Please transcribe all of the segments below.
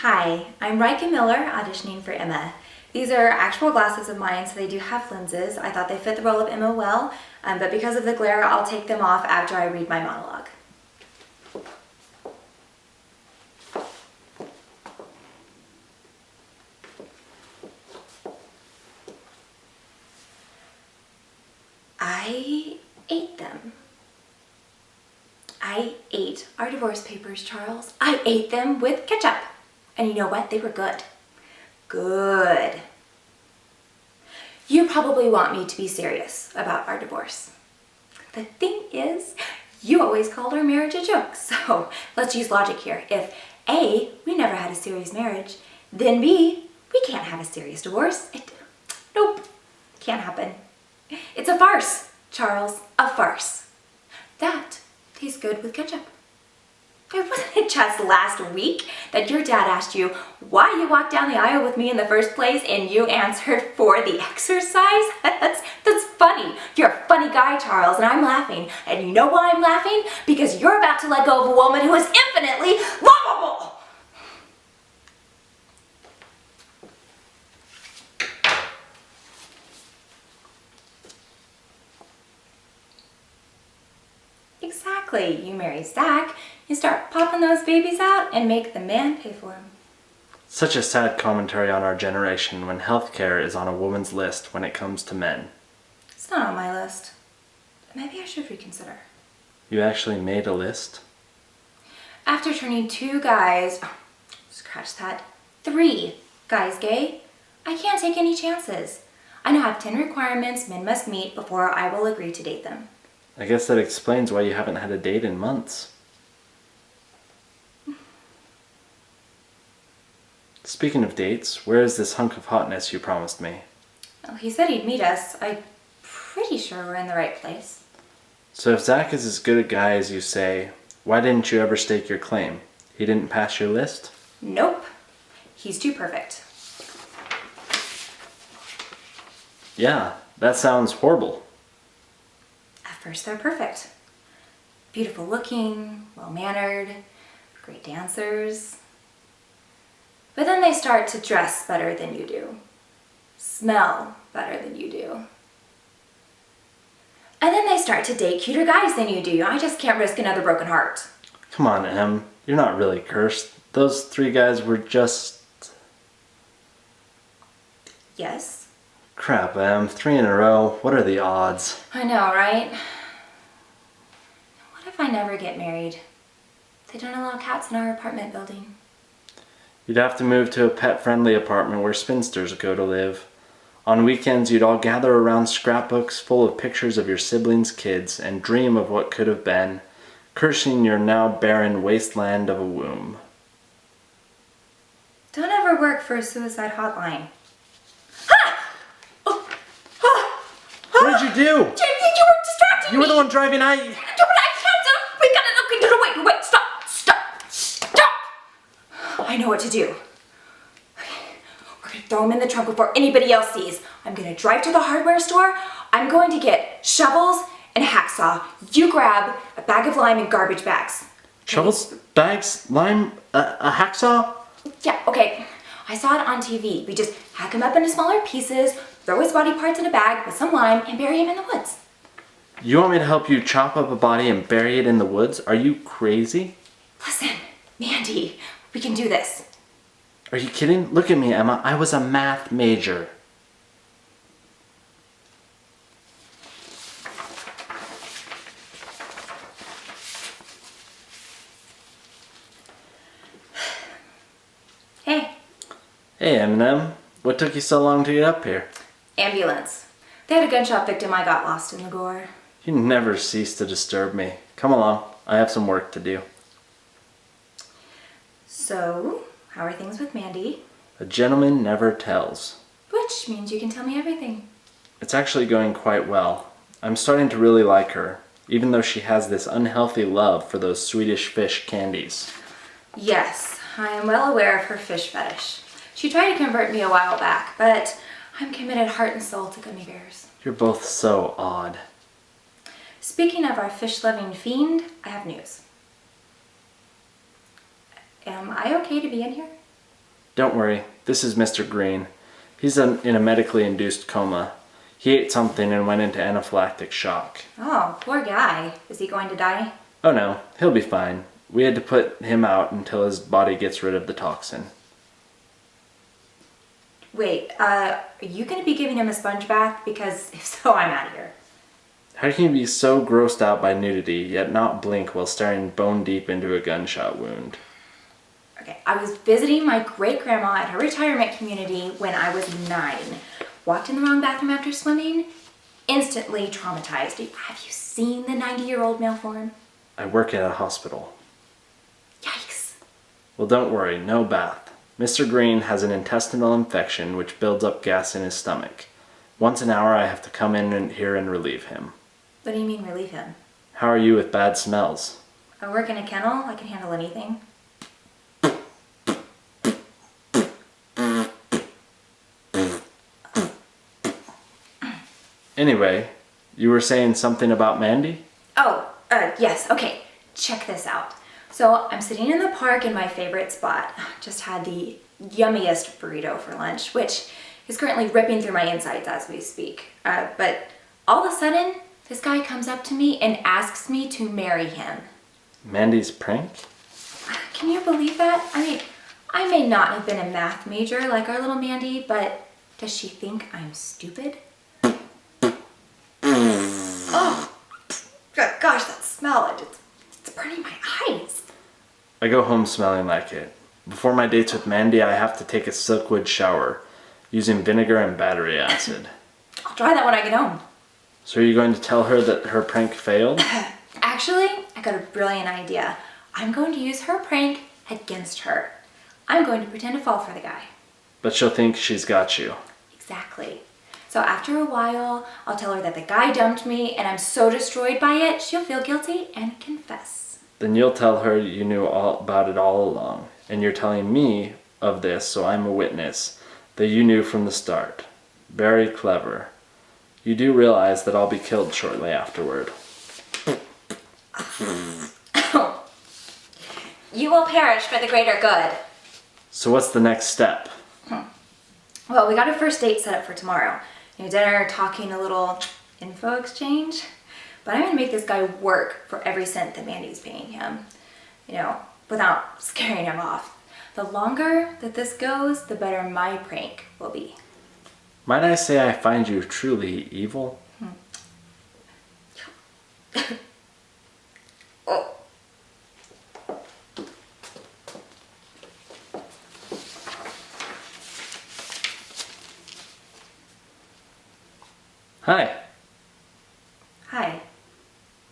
Hi, I'm Rika Miller, auditioning for Emma. These are actual glasses of mine, so they do have lenses. I thought they fit the role of Emma well, but because of the glare, I'll take them off after I read my monologue. I ate them. I ate our divorce papers, Charles. I ate them with ketchup. And you know what? They were good. Good. You probably want me to be serious about our divorce. The thing is, you always called our marriage a joke. So let's use logic here. If A, we never had a serious marriage, then B, we can't have a serious divorce. Nope, can't happen. It's a farce, Charles, a farce. That tastes good with ketchup. Wasn't it just last week that your dad asked you why you walked down the aisle with me in the first place and you answered for the exercise? That's funny. You're a funny guy, Charles, and I'm laughing. And you know why I'm laughing? Because you're about to let go of a woman who is infinitely lovable. Exactly. You marry Zach, you start popping those babies out and make the man pay for them. Such a sad commentary on our generation when healthcare is on a woman's list when it comes to men. It's not on my list. Maybe I should reconsider. You actually made a list? After turning 2 guys, scratch that, 3 guys gay, I can't take any chances. I now have 10 requirements men must meet before I will agree to date them. I guess that explains why you haven't had a date in months. Speaking of dates, where is this hunk of hotness you promised me? Well, he said he'd meet us. I'm pretty sure we're in the right place. So if Zach is as good a guy as you say, why didn't you ever stake your claim? He didn't pass your list? Nope. He's too perfect. Yeah, that sounds horrible. At first they're perfect. Beautiful looking, well-mannered, great dancers. But then they start to dress better than you do, smell better than you do. And then they start to date cuter guys than you do. I just can't risk another broken heart. Come on, Em. You're not really cursed. Those 3 guys were just... Yes? Crap, Em. 3 in a row. What are the odds? I know, right? What if I never get married? They don't allow cats in our apartment building. You'd have to move to a pet-friendly apartment where spinsters go to live. On weekends, you'd all gather around scrapbooks full of pictures of your siblings' kids and dream of what could have been, cursing your now barren wasteland of a womb. Don't ever work for a suicide hotline. What did you do? You were distracting me! You were the one driving. But I can't. We gotta wait. Stop! I know what to do. We're gonna throw them in the trunk before anybody else sees. I'm gonna drive to the hardware store. I'm going to get shovels and a hacksaw. You grab a bag of lime and garbage bags. Shovels, bags, lime, a hacksaw? Yeah, okay. I saw it on TV. We just hack him up into smaller pieces, throw his body parts in a bag with some lime, and bury him in the woods. You want me to help you chop up a body and bury it in the woods? Are you crazy? Listen, Mandy, we can do this. Are you kidding? Look at me, Emma. I was a math major. Hey. Hey, Eminem. What took you so long to get up here? Ambulance. They had a gunshot victim. I got lost in the gore. You never cease to disturb me. Come along. I have some work to do. So, how are things with Mandy? A gentleman never tells. Which means you can tell me everything. It's actually going quite well. I'm starting to really like her, even though she has this unhealthy love for those Swedish fish candies. Yes, I am well aware of her fish fetish. She tried to convert me a while back, but I'm committed heart and soul to gummy bears. You're both so odd. Speaking of our fish-loving fiend, I have news. Am I okay to be in here? Don't worry, this is Mr. Green. He's in a medically induced coma. He ate something and went into anaphylactic shock. Oh, poor guy. Is he going to die? Oh no, he'll be fine. We had to put him out until his body gets rid of the toxin. Wait, are you going to be giving him a sponge bath? Because if so, I'm out of here. How can you be so grossed out by nudity, yet not blink while staring bone deep into a gunshot wound? Okay, I was visiting my great-grandma at her retirement community when I was 9. Walked in the wrong bathroom after swimming. Instantly traumatized. Have you seen the 90-year-old male form? I work at a hospital. Yikes. Well, don't worry, no bath. Mr. Green has an intestinal infection which builds up gas in his stomach. Once an hour I have to come in here and relieve him. What do you mean relieve him? How are you with bad smells? I work in a kennel. I can handle anything. Anyway, you were saying something about Mandy? Oh, yes, okay. Check this out. So I'm sitting in the park in my favorite spot. Just had the yummiest burrito for lunch, which is currently ripping through my insides as we speak. But all of a sudden, this guy comes up to me and asks me to marry him. Mandy's prank? Can you believe that? I mean, I may not have been a math major like our little Mandy, but does she think I'm stupid? Oh, gosh, that smell, it's burning my eyes. I go home smelling like it. Before my dates with Mandy, I have to take a silkwood shower using vinegar and battery acid. I'll try that when I get home. So are you going to tell her that her prank failed? Actually, I got a brilliant idea. I'm going to use her prank against her. I'm going to pretend to fall for the guy. But she'll think she's got you. Exactly. So after a while, I'll tell her that the guy dumped me and I'm so destroyed by it, she'll feel guilty and confess. Then you'll tell her you knew all about it all along. And you're telling me of this, so I'm a witness, that you knew from the start. Very clever. You do realize that I'll be killed shortly afterward. You will perish for the greater good. So what's the next step? Well, we got a first date set up for tomorrow. Dinner, talking, a little info exchange. But I'm gonna make this guy work for every cent that Mandy's paying him. Without scaring him off. The longer that this goes, the better my prank will be. Might I say I find you truly evil? Oh. Hi. Hi.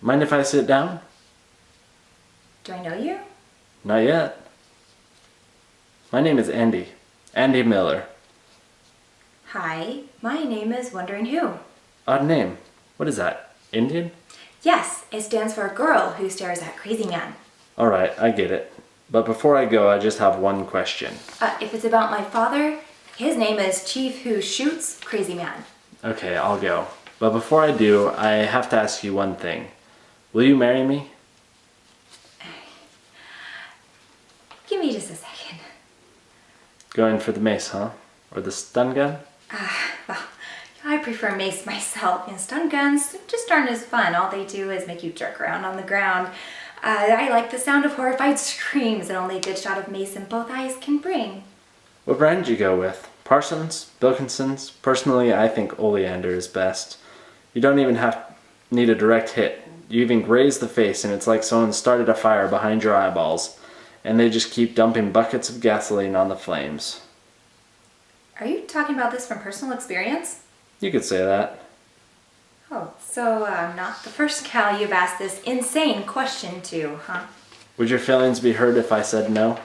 Mind if I sit down? Do I know you? Not yet. My name is Andy. Andy Miller. Hi, my name is Wondering Who. Odd name. What is that? Indian? Yes, it stands for Girl Who Stares at Crazy Man. Alright, I get it. But before I go, I just have one question. If it's about my father, his name is Chief Who Shoots Crazy Man. Okay, I'll go. But before I do, I have to ask you one thing. Will you marry me? Give me just a second. Going for the mace, huh? Or the stun gun? Well, I prefer mace myself. Stun guns just aren't as fun. All they do is make you jerk around on the ground. I like the sound of horrified screams that only a good shot of mace in both eyes can bring. What brand did you go with? Parsons? Wilkinson's? Personally, I think Oleander is best. You don't even need a direct hit. You even graze the face and it's like someone started a fire behind your eyeballs. And they just keep dumping buckets of gasoline on the flames. Are you talking about this from personal experience? You could say that. Oh, so I'm not the first gal you've asked this insane question to, huh? Would your feelings be hurt if I said no?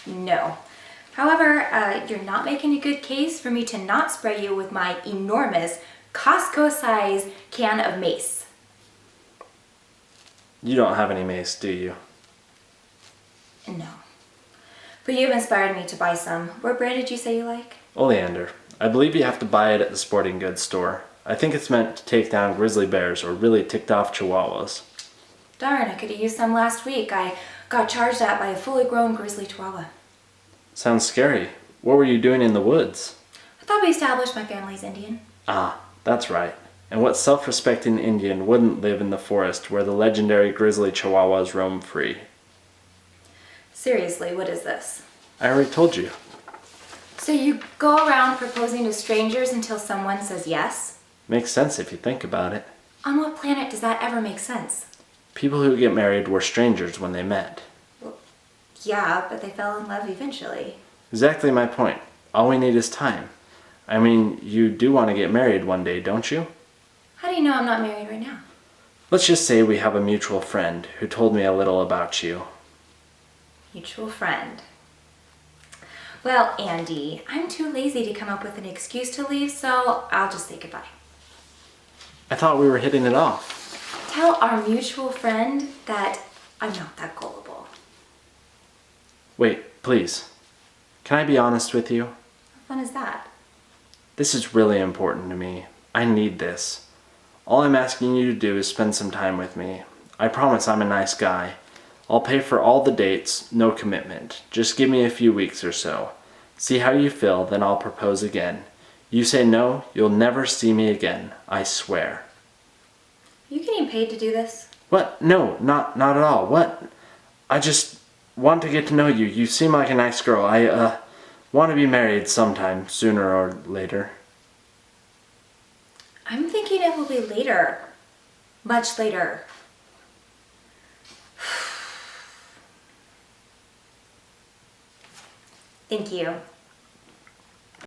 No. However, you're not making a good case for me to not spray you with my enormous Costco-size can of mace. You don't have any mace, do you? No. But you've inspired me to buy some. What brand did you say you like? Oleander. I believe you have to buy it at the sporting goods store. I think it's meant to take down grizzly bears or really ticked off chihuahuas. Darn, I could have used some last week. I got charged at by a fully grown grizzly chihuahua. Sounds scary. What were you doing in the woods? I thought we established my family's Indian. Ah, that's right. And what self-respecting Indian wouldn't live in the forest where the legendary grizzly chihuahuas roam free? Seriously, what is this? I already told you. So you go around proposing to strangers until someone says yes? Makes sense if you think about it. On what planet does that ever make sense? People who get married were strangers when they met. Well, yeah, but they fell in love eventually. Exactly my point. All we need is time. I mean, you do want to get married one day, don't you? How do you know I'm not married right now? Let's just say we have a mutual friend who told me a little about you. Mutual friend. Well, Andy, I'm too lazy to come up with an excuse to leave, so I'll just say goodbye. I thought we were hitting it off. Tell our mutual friend that I'm not that gullible. Wait, please. Can I be honest with you? What fun is that? This is really important to me. I need this. All I'm asking you to do is spend some time with me. I promise I'm a nice guy. I'll pay for all the dates, no commitment. Just give me a few weeks or so. See how you feel, then I'll propose again. You say no, you'll never see me again. I swear. Are you getting paid to do this? What? No, not at all. What? I just want to get to know you. You seem like a nice girl. I want to be married sometime, sooner or later. I'm thinking it will be later. Much later. Thank you.